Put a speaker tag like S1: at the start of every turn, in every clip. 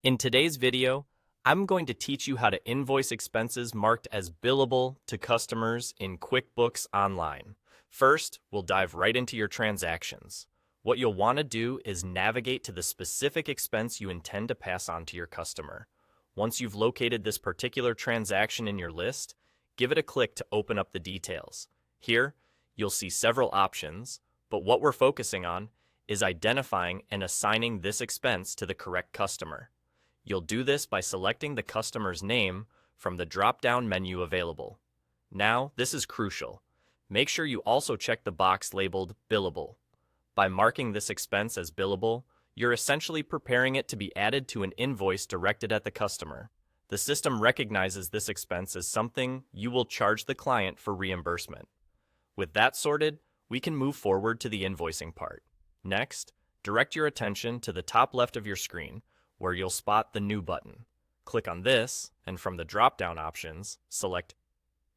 S1: In today's video, I'm going to teach you how to invoice expenses marked as billable to customers in QuickBooks Online. First, we'll dive right into your transactions. What you'll want to do is navigate to the specific expense you intend to pass on to your customer. Once you've located this particular transaction in your list, give it a click to open up the details. Here, you'll see several options, but what we're focusing on is identifying and assigning this expense to the correct customer. You'll do this by selecting the customer's name from the drop-down menu available. Now, this is crucial. Make sure you also check the box labeled Billable. By marking this expense as billable, you're essentially preparing it to be added to an invoice directed at the customer. The system recognizes this expense as something you will charge the client for reimbursement. With that sorted, we can move forward to the invoicing part. Next, direct your attention to the top left of your screen, where you'll spot the New button. Click on this, and from the drop-down options, select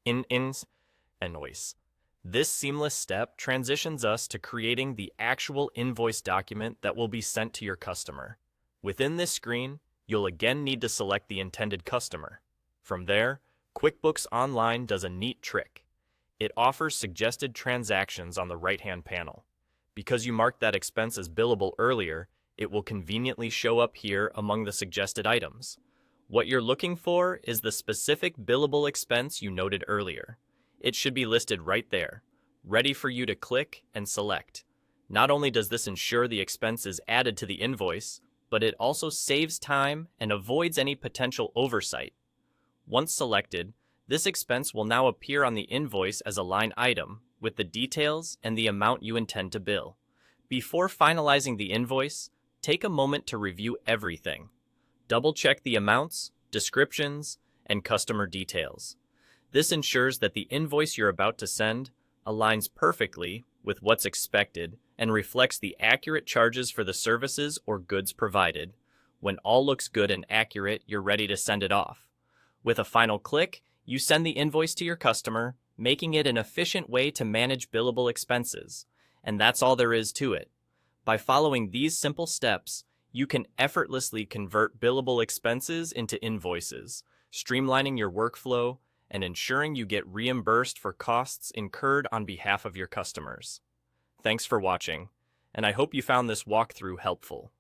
S1: Invoice. This seamless step transitions us to creating the actual invoice document that will be sent to your customer. Within this screen, you'll again need to select the intended customer. From there, QuickBooks Online does a neat trick. It offers suggested transactions on the right-hand panel. Because you marked that expense as billable earlier, it will conveniently show up here among the suggested items. What you're looking for is the specific billable expense you noted earlier. It should be listed right there, ready for you to click and select. Not only does this ensure the expense is added to the invoice, but it also saves time and avoids any potential oversight. Once selected, this expense will now appear on the invoice as a line item with the details and the amount you intend to bill. Before finalizing the invoice, take a moment to review everything. Double-check the amounts, descriptions, and customer details. This ensures that the invoice you're about to send aligns perfectly with what's expected and reflects the accurate charges for the services or goods provided. When all looks good and accurate, you're ready to send it off. With a final click, you send the invoice to your customer, making it an efficient way to manage billable expenses. And that's all there is to it. By following these simple steps, you can effortlessly convert billable expenses into invoices, streamlining your workflow and ensuring you get reimbursed for costs incurred on behalf of your customers. Thanks for watching, and I hope you found this walkthrough helpful.